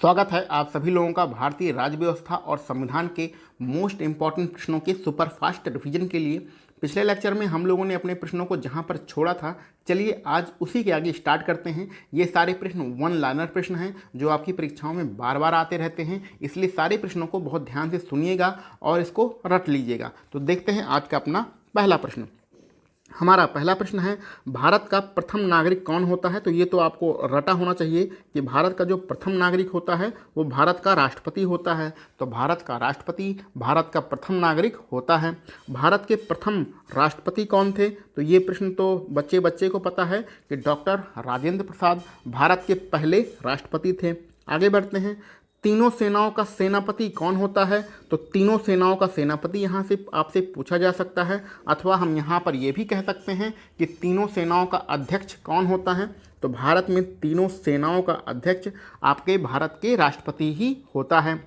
स्वागत है आप सभी लोगों का भारतीय राज्य व्यवस्था और संविधान के मोस्ट इंपॉर्टेंट प्रश्नों के सुपर फास्ट रिवीजन के लिए। पिछले लेक्चर में हम लोगों ने अपने प्रश्नों को जहां पर छोड़ा था, चलिए आज उसी के आगे स्टार्ट करते हैं। ये सारे प्रश्न वन लाइनर प्रश्न हैं जो आपकी परीक्षाओं में बार बार आते रहते हैं, इसलिए सारे प्रश्नों को बहुत ध्यान से सुनिएगा और इसको रट लीजिएगा। तो देखते हैं आज का अपना पहला प्रश्न। हमारा पहला प्रश्न है, भारत का प्रथम नागरिक कौन होता है? तो ये तो आपको रटा होना चाहिए कि भारत का जो प्रथम नागरिक होता है वो भारत का राष्ट्रपति होता है। तो भारत का राष्ट्रपति भारत का प्रथम नागरिक होता है। भारत के प्रथम राष्ट्रपति कौन थे? तो ये प्रश्न तो बच्चे बच्चे को पता है कि डॉक्टर राजेंद्र प्रसाद भारत के पहले राष्ट्रपति थे। आगे बढ़ते हैं। तीनों सेनाओं का सेनापति कौन होता है? तो तीनों सेनाओं का सेनापति यहाँ से आपसे पूछा जा सकता है, अथवा हम यहाँ पर यह भी कह सकते हैं कि तीनों सेनाओं का अध्यक्ष कौन होता है? तो भारत में तीनों सेनाओं का अध्यक्ष आपके भारत के राष्ट्रपति ही होता है।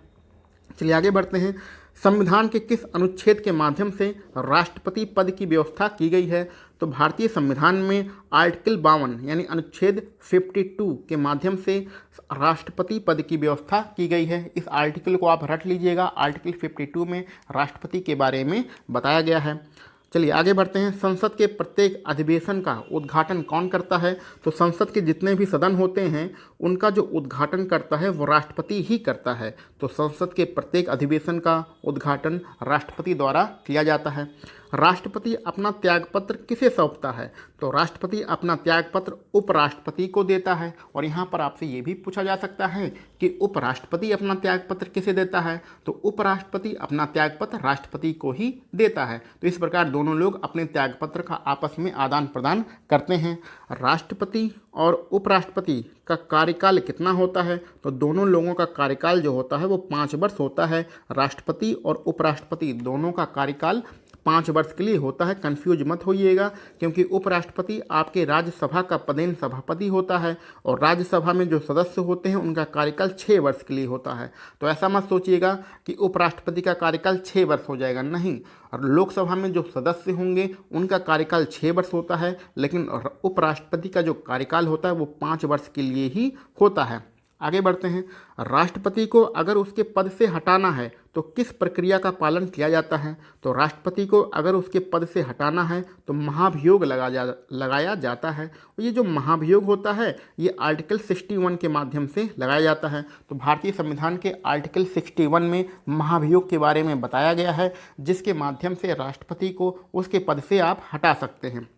चलिए आगे बढ़ते हैं। संविधान के किस अनुच्छेद के माध्यम से राष्ट्रपति पद की व्यवस्था की गई है? तो भारतीय संविधान में आर्टिकल 52 यानी अनुच्छेद 52 के माध्यम से राष्ट्रपति पद की व्यवस्था की गई है। इस आर्टिकल को आप रट लीजिएगा। आर्टिकल 52 में राष्ट्रपति के बारे में बताया गया है। चलिए आगे बढ़ते हैं। संसद के प्रत्येक अधिवेशन का उद्घाटन कौन करता है? तो संसद के जितने भी सदन होते हैं उनका जो उद्घाटन करता है वो राष्ट्रपति ही करता है। तो संसद के प्रत्येक अधिवेशन का उद्घाटन राष्ट्रपति द्वारा किया जाता है। राष्ट्रपति अपना त्यागपत्र किसे सौंपता है? तो राष्ट्रपति अपना त्यागपत्र उपराष्ट्रपति को देता है। और यहाँ पर आपसे ये भी पूछा जा सकता है कि उपराष्ट्रपति अपना त्यागपत्र किसे देता है? तो उपराष्ट्रपति अपना त्यागपत्र राष्ट्रपति को ही देता है। तो इस प्रकार दोनों लोग अपने त्यागपत्र का आपस में आदान प्रदान करते हैं। राष्ट्रपति और उपराष्ट्रपति का कार्यकाल कितना होता है? तो दोनों लोगों का कार्यकाल जो होता है वो 5 वर्ष होता है। राष्ट्रपति और उपराष्ट्रपति दोनों का कार्यकाल 5 वर्ष के लिए होता है। कंफ्यूज मत होइएगा, क्योंकि उपराष्ट्रपति आपके राज्यसभा का पदेन सभापति होता है और राज्यसभा में जो सदस्य होते हैं उनका कार्यकाल 6 वर्ष के लिए होता है। तो ऐसा मत सोचिएगा कि उपराष्ट्रपति का कार्यकाल 6 वर्ष हो जाएगा, नहीं। और लोकसभा में जो सदस्य होंगे उनका कार्यकाल 6 वर्ष होता है, लेकिन उपराष्ट्रपति का जो कार्यकाल होता है वो 5 वर्ष के लिए ही होता है। आगे बढ़ते हैं। राष्ट्रपति को अगर उसके पद से हटाना है तो किस प्रक्रिया का पालन किया जाता है? तो राष्ट्रपति को अगर उसके पद से हटाना है तो महाभियोग लगाया जाता है। और ये जो महाभियोग होता है ये आर्टिकल 61 के माध्यम से लगाया जाता है। तो भारतीय संविधान के आर्टिकल 61 में महाभियोग के बारे में बताया गया है, जिसके माध्यम से राष्ट्रपति को उसके पद से आप हटा सकते हैं।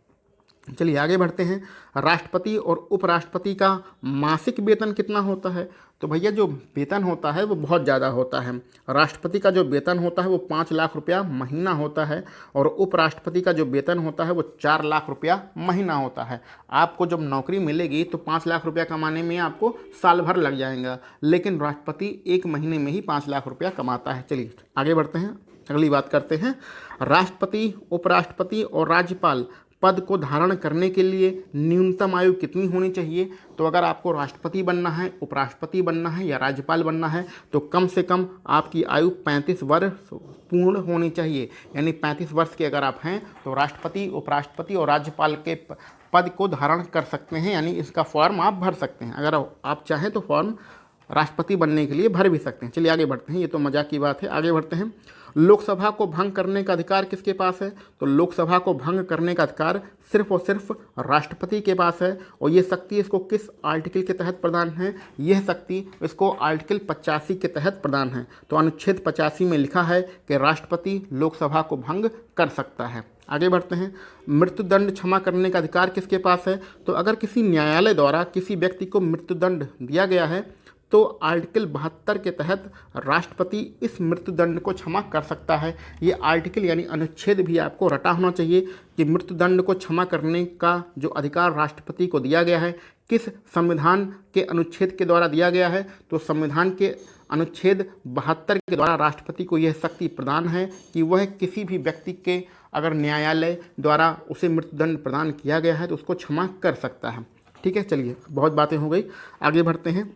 चलिए आगे बढ़ते हैं। राष्ट्रपति और उपराष्ट्रपति का मासिक वेतन कितना होता है? तो भैया जो वेतन होता है वो बहुत ज़्यादा होता है। राष्ट्रपति का जो वेतन होता है वो 5 लाख रुपया महीना होता है और उपराष्ट्रपति का जो वेतन होता है वो 4 लाख रुपया महीना होता है। आपको जब नौकरी मिलेगी तो 5 लाख रुपया कमाने में आपको साल भर लग जाएगा, लेकिन राष्ट्रपति 1 महीने में ही 5 लाख रुपया कमाता है। चलिए आगे बढ़ते हैं, अगली बात करते हैं। राष्ट्रपति, उपराष्ट्रपति और राज्यपाल पद को धारण करने के लिए न्यूनतम आयु कितनी होनी चाहिए? तो अगर आपको राष्ट्रपति बनना है, उपराष्ट्रपति बनना है या राज्यपाल बनना है तो कम से कम आपकी आयु 35 वर्ष पूर्ण होनी चाहिए। यानी 35 वर्ष के अगर आप हैं तो राष्ट्रपति, उपराष्ट्रपति और राज्यपाल के पद को धारण कर सकते हैं, यानी इसका फॉर्म आप भर सकते हैं। अगर आप चाहें तो फॉर्म राष्ट्रपति बनने के लिए भर भी सकते हैं। चलिए आगे बढ़ते हैं, ये तो मजाक की बात है। आगे बढ़ते हैं। लोकसभा को भंग करने का अधिकार किसके पास है? तो लोकसभा को भंग करने का अधिकार सिर्फ और सिर्फ राष्ट्रपति के पास है। और ये शक्ति इसको किस आर्टिकल के तहत प्रदान है? यह शक्ति इसको आर्टिकल 85 के तहत प्रदान है। तो अनुच्छेद 85 में लिखा है कि राष्ट्रपति लोकसभा को भंग कर सकता है। आगे बढ़ते हैं। मृत्युदंड क्षमा करने का अधिकार किसके पास है? तो अगर किसी न्यायालय द्वारा किसी व्यक्ति को मृत्युदंड दिया गया है तो आर्टिकल 72 के तहत राष्ट्रपति इस मृत्युदंड को क्षमा कर सकता है। ये आर्टिकल यानी अनुच्छेद भी आपको रटा होना चाहिए कि मृत्युदंड को क्षमा करने का जो अधिकार राष्ट्रपति को दिया गया है किस संविधान के अनुच्छेद के द्वारा दिया गया है? तो संविधान के अनुच्छेद 72 के द्वारा राष्ट्रपति को यह शक्ति प्रदान है कि वह किसी भी व्यक्ति के अगर न्यायालय द्वारा उसे मृत्युदंड प्रदान किया गया है तो उसको क्षमा कर सकता है। ठीक है, चलिए बहुत बातें हो गई, आगे बढ़ते हैं।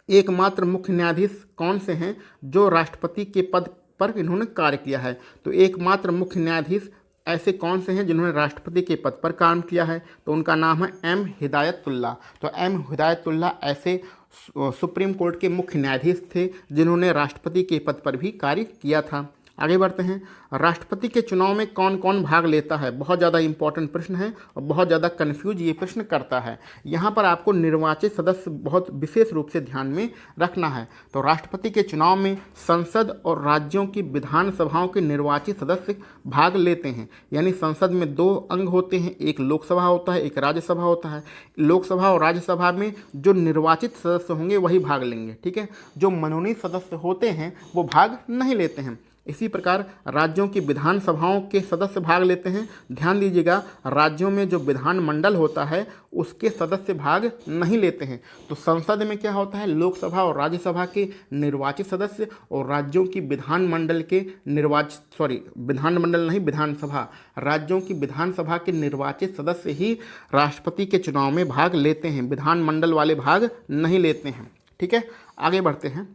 एकमात्र मुख्य न्यायाधीश कौन से हैं जो राष्ट्रपति के पद पर इन्होंने कार्य किया है? तो एकमात्र मुख्य न्यायाधीश ऐसे कौन से हैं जिन्होंने राष्ट्रपति के पद पर काम किया है? तो उनका नाम है एम हिदायतुल्लाह। तो एम हिदायतुल्लाह ऐसे सुप्रीम कोर्ट के मुख्य न्यायाधीश थे जिन्होंने राष्ट्रपति के पद पर भी कार्य किया था। आगे बढ़ते हैं। राष्ट्रपति के चुनाव में कौन कौन भाग लेता है? बहुत ज़्यादा इंपॉर्टेंट प्रश्न है और बहुत ज़्यादा कन्फ्यूज ये प्रश्न करता है। यहाँ पर आपको निर्वाचित सदस्य बहुत विशेष रूप से ध्यान में रखना है। तो राष्ट्रपति के चुनाव में संसद और राज्यों की विधानसभाओं के निर्वाचित सदस्य भाग लेते हैं। यानी संसद में 2 अंग होते हैं, एक लोकसभा होता है, एक राज्यसभा होता है। लोकसभा और राज्यसभा में जो निर्वाचित सदस्य होंगे वही भाग लेंगे, ठीक है। जो मनोनीत सदस्य होते हैं वो भाग नहीं लेते हैं। इसी प्रकार राज्यों की विधानसभाओं के सदस्य भाग लेते हैं। ध्यान दीजिएगा, राज्यों में जो विधानमंडल होता है उसके सदस्य भाग नहीं लेते हैं। तो संसद में क्या होता है? लोकसभा और राज्यसभा के निर्वाचित सदस्य और राज्यों की विधानमंडल के विधानसभा, राज्यों की विधानसभा के निर्वाचित सदस्य ही राष्ट्रपति के चुनाव में भाग लेते हैं। विधानमंडल वाले भाग नहीं लेते हैं, ठीक है। आगे बढ़ते हैं।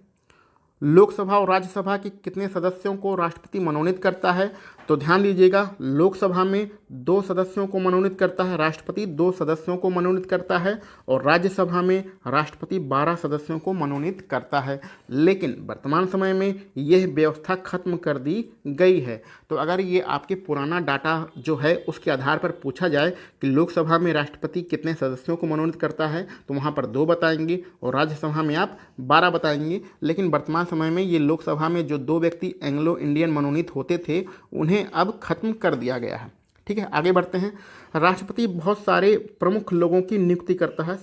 लोकसभा और राज्यसभा के कितने सदस्यों को राष्ट्रपति मनोनीत करता है? तो ध्यान दीजिएगा, लोकसभा में 2 सदस्यों को मनोनीत करता है राष्ट्रपति, 2 सदस्यों को मनोनीत करता है, और राज्यसभा में राष्ट्रपति 12 सदस्यों को मनोनीत करता है। लेकिन वर्तमान समय में यह व्यवस्था खत्म कर दी गई है। तो अगर ये आपके पुराना डाटा जो है उसके आधार पर पूछा जाए कि लोकसभा में राष्ट्रपति कितने सदस्यों को मनोनीत करता है, तो वहाँ पर 2 बताएंगे और राज्यसभा में आप 12 बताएंगे। लेकिन वर्तमान समय में ये लोकसभा में जो 2 व्यक्ति एंग्लो इंडियन मनोनीत होते थे उन्हें अब खत्म कर दिया गया है, ठीक है। आगे बढ़ते हैं। राष्ट्रपति बहुत सारे प्रमुख लोगों की नियुक्ति करता है।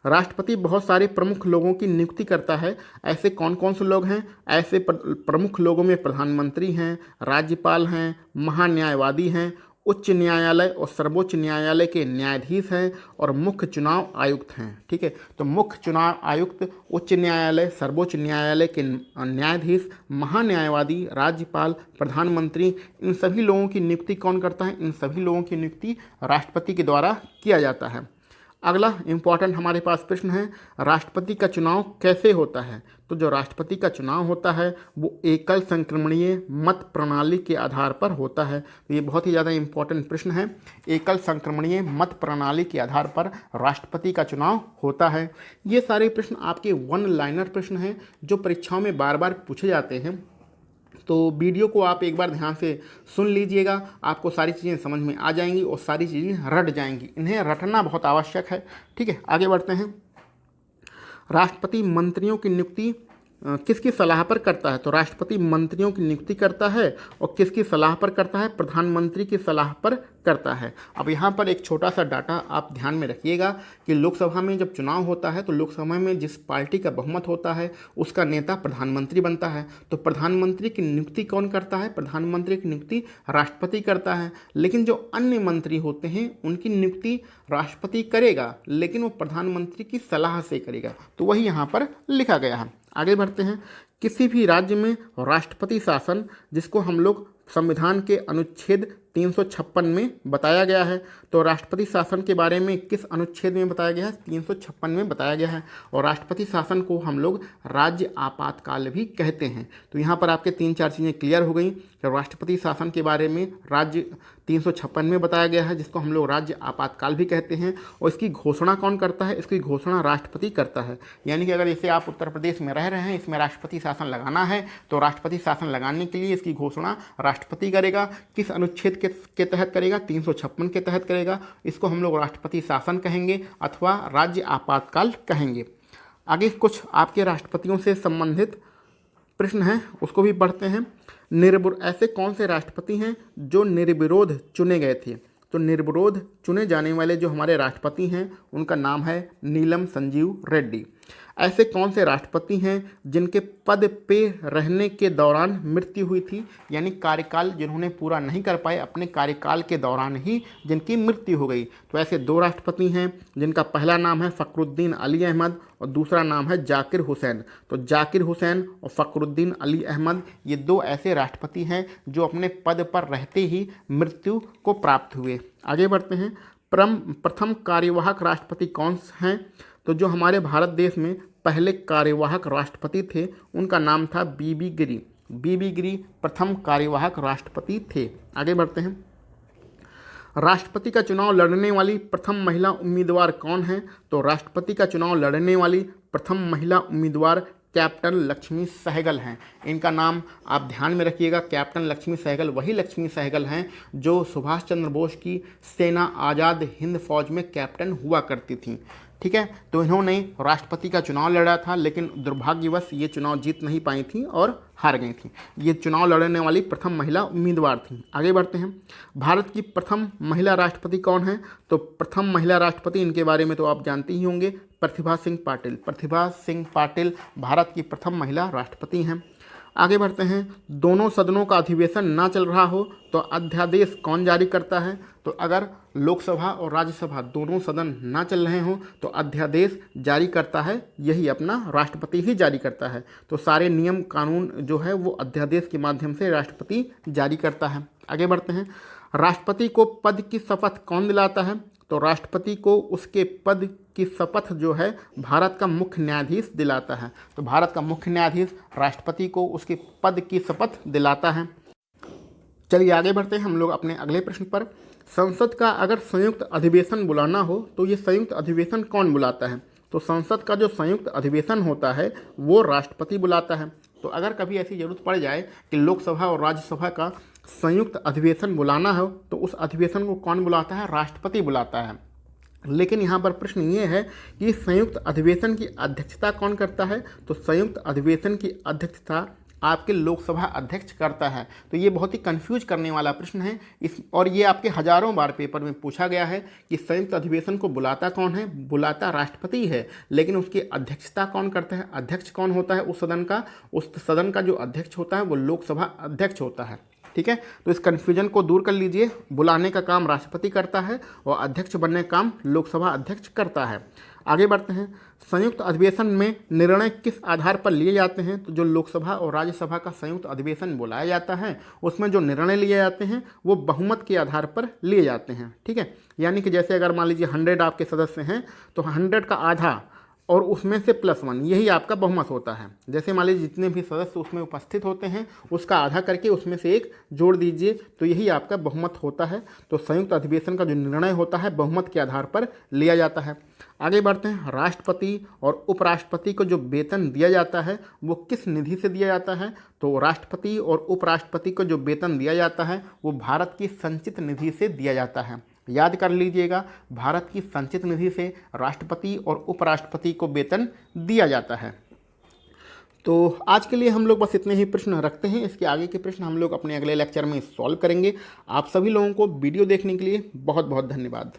राष्ट्रपति बहुत सारे प्रमुख लोगों की नियुक्ति करता है। ऐसे कौन कौन से लोग हैं? ऐसे प्रमुख लोगों में प्रधानमंत्री हैं, राज्यपाल हैं, महान्यायवादी हैं, उच्च न्यायालय और सर्वोच्च न्यायालय के न्यायाधीश हैं और मुख्य चुनाव आयुक्त हैं, ठीक है। तो मुख्य चुनाव आयुक्त, उच्च न्यायालय, सर्वोच्च न्यायालय के न्यायाधीश, महान्यायवादी, राज्यपाल, प्रधानमंत्री, इन सभी लोगों की नियुक्ति कौन करता है? इन सभी लोगों की नियुक्ति राष्ट्रपति के द्वारा किया जाता है। अगला इम्पॉर्टेंट हमारे पास प्रश्न है, राष्ट्रपति का चुनाव कैसे होता है? तो जो राष्ट्रपति का चुनाव होता है वो एकल संक्रमणीय मत प्रणाली के आधार पर होता है। तो ये बहुत ही ज़्यादा इम्पॉर्टेंट प्रश्न है। एकल संक्रमणीय मत प्रणाली के आधार पर राष्ट्रपति का चुनाव होता है। ये सारे प्रश्न आपके 1 लाइनर प्रश्न हैं जो परीक्षाओं में बार बार पूछे जाते हैं। तो वीडियो को आप एक बार ध्यान से सुन लीजिएगा, आपको सारी चीज़ें समझ में आ जाएंगी और सारी चीज़ें रट जाएंगी। इन्हें रटना बहुत आवश्यक है, ठीक है। आगे बढ़ते हैं। राष्ट्रपति मंत्रियों की नियुक्ति किसकी सलाह पर करता है? तो राष्ट्रपति मंत्रियों की नियुक्ति करता है और किसकी सलाह पर करता है? प्रधानमंत्री की सलाह पर करता है। अब यहाँ पर एक छोटा सा डाटा आप ध्यान में रखिएगा कि लोकसभा में जब चुनाव होता है तो लोकसभा में जिस पार्टी का बहुमत होता है उसका नेता प्रधानमंत्री बनता है। तो प्रधानमंत्री की नियुक्ति कौन करता है? प्रधानमंत्री की नियुक्ति राष्ट्रपति करता है। लेकिन जो अन्य मंत्री होते हैं उनकी नियुक्ति राष्ट्रपति करेगा, लेकिन वो प्रधानमंत्री की सलाह से करेगा। तो वही यहाँ पर लिखा गया है। आगे बढ़ते हैं। किसी भी राज्य में राष्ट्रपति शासन, जिसको हम लोग संविधान के अनुच्छेद 356 में बताया गया है, तो राष्ट्रपति शासन के बारे में किस अनुच्छेद में बताया गया है? 356 में बताया गया है। और राष्ट्रपति शासन को हम लोग राज्य आपातकाल भी कहते हैं। तो यहाँ पर आपके 3-4 चीज़ें क्लियर हो गई कि राष्ट्रपति शासन के बारे में राज्य 356 में बताया गया है, जिसको हम लोग राज्य आपातकाल भी कहते हैं। और इसकी घोषणा कौन करता है? इसकी घोषणा राष्ट्रपति करता है। यानी कि अगर जैसे आप उत्तर प्रदेश में रह रहे हैं, इसमें राष्ट्रपति शासन लगाना है, तो राष्ट्रपति शासन लगाने के लिए इसकी घोषणा राष्ट्रपति करेगा। किस अनुच्छेद के तहत करेगा? 356 के तहत करेगा। इसको हम लोग राष्ट्रपति शासन कहेंगे अथवा राज्य आपातकाल कहेंगे। आगे कुछ आपके राष्ट्रपतियों से संबंधित प्रश्न हैं, उसको भी पढ़ते हैं। ऐसे कौन से राष्ट्रपति हैं जो निर्विरोध चुने गए थे? तो निर्विरोध चुने जाने वाले जो हमारे राष्ट्रपति हैं उनका नाम है नीलम संजीव रेड्डी। ऐसे कौन से राष्ट्रपति हैं जिनके पद पे रहने के दौरान मृत्यु हुई थी? यानी कार्यकाल जिन्होंने पूरा नहीं कर पाए, अपने कार्यकाल के दौरान ही जिनकी मृत्यु हो गई। तो ऐसे 2 राष्ट्रपति हैं जिनका पहला नाम है फ़खरुद्दीन अली अहमद और दूसरा नाम है जाकिर हुसैन। तो जाकिर हुसैन और फ़खरुद्दीन अली अहमद ये 2 ऐसे राष्ट्रपति हैं जो अपने पद पर रहते ही मृत्यु को प्राप्त हुए। आगे बढ़ते हैं। प्रथम कार्यवाहक राष्ट्रपति कौन हैं? तो जो हमारे भारत देश में पहले कार्यवाहक राष्ट्रपति थे उनका नाम था बीबी गिरी। बीबी गिरी प्रथम कार्यवाहक राष्ट्रपति थे। आगे बढ़ते हैं। राष्ट्रपति का चुनाव लड़ने वाली प्रथम महिला उम्मीदवार कौन है? तो राष्ट्रपति का चुनाव लड़ने वाली प्रथम महिला उम्मीदवार कैप्टन लक्ष्मी सहगल हैं। इनका नाम आप ध्यान में रखिएगा, कैप्टन लक्ष्मी सहगल वही लक्ष्मी सहगल हैं जो सुभाष चंद्र बोस की सेना आज़ाद हिंद फौज में कैप्टन हुआ करती थी। ठीक है, तो इन्होंने राष्ट्रपति का चुनाव लड़ा था, लेकिन दुर्भाग्यवश ये चुनाव जीत नहीं पाई थी और हार गई थी। ये चुनाव लड़ने वाली प्रथम महिला उम्मीदवार थी। आगे बढ़ते हैं। भारत की प्रथम महिला राष्ट्रपति कौन है? तो प्रथम महिला राष्ट्रपति, इनके बारे में तो आप जानते ही होंगे, प्रतिभा सिंह पाटिल। प्रतिभा सिंह पाटिल भारत की प्रथम महिला राष्ट्रपति हैं। आगे बढ़ते हैं। दोनों सदनों का अधिवेशन ना चल रहा हो तो अध्यादेश कौन जारी करता है? तो अगर लोकसभा और राज्यसभा दोनों सदन ना चल रहे हों तो अध्यादेश जारी करता है यही अपना राष्ट्रपति ही जारी करता है। तो सारे नियम कानून जो है वो अध्यादेश के माध्यम से राष्ट्रपति जारी करता है। आगे बढ़ते हैं। राष्ट्रपति को पद की शपथ कौन दिलाता है? तो राष्ट्रपति को उसके पद की शपथ जो है भारत का मुख्य न्यायाधीश दिलाता है। तो भारत का मुख्य न्यायाधीश राष्ट्रपति को उसके पद की शपथ दिलाता है। चलिए आगे बढ़ते हैं हम लोग अपने अगले प्रश्न पर। संसद का अगर संयुक्त अधिवेशन बुलाना हो तो ये संयुक्त अधिवेशन कौन बुलाता है? तो संसद का जो संयुक्त अधिवेशन होता है वो राष्ट्रपति बुलाता है। तो अगर कभी ऐसी जरूरत पड़ जाए कि लोकसभा और राज्यसभा का संयुक्त अधिवेशन बुलाना हो तो उस अधिवेशन को कौन बुलाता है? राष्ट्रपति बुलाता है। लेकिन यहाँ पर प्रश्न ये है कि संयुक्त अधिवेशन की अध्यक्षता कौन करता है? तो संयुक्त अधिवेशन की अध्यक्षता आपके लोकसभा अध्यक्ष करता है। तो ये बहुत ही कंफ्यूज करने वाला प्रश्न है और ये आपके हजारों बार पेपर में पूछा गया है कि संयुक्त अधिवेशन को बुलाता कौन है? बुलाता राष्ट्रपति है, लेकिन उसकी अध्यक्षता कौन करता है? अध्यक्ष कौन होता है उस सदन का? उस सदन का जो अध्यक्ष होता है वो लोकसभा अध्यक्ष होता है। ठीक है, तो इस कन्फ्यूजन को दूर कर लीजिए। बुलाने का काम राष्ट्रपति करता है और अध्यक्ष बनने का काम लोकसभा अध्यक्ष करता है। आगे बढ़ते हैं। संयुक्त अधिवेशन में निर्णय किस आधार पर लिए जाते हैं? तो जो लोकसभा और राज्यसभा का संयुक्त अधिवेशन बुलाया जाता है उसमें जो निर्णय लिए जाते हैं वो बहुमत के आधार पर लिए जाते हैं। ठीक है, यानी कि जैसे अगर मान लीजिए 100 आपके सदस्य हैं तो 100 का आधा और उसमें से +1 यही आपका बहुमत होता है। जैसे मान लीजिए जितने भी सदस्य उसमें उपस्थित होते हैं उसका आधा करके उसमें से 1 जोड़ दीजिए तो यही आपका बहुमत होता है। तो संयुक्त अधिवेशन का जो निर्णय होता है बहुमत के आधार पर लिया जाता है। आगे बढ़ते हैं। राष्ट्रपति और उपराष्ट्रपति को जो वेतन दिया जाता है वो किस निधि से दिया जाता है? तो राष्ट्रपति और उपराष्ट्रपति को जो वेतन दिया जाता है वो भारत की संचित निधि से दिया जाता है। याद कर लीजिएगा, भारत की संचित निधि से राष्ट्रपति और उपराष्ट्रपति को वेतन दिया जाता है। तो आज के लिए हम लोग बस इतने ही प्रश्न रखते हैं। इसके आगे के प्रश्न हम लोग अपने अगले लेक्चर में सॉल्व करेंगे। आप सभी लोगों को वीडियो देखने के लिए बहुत बहुत धन्यवाद।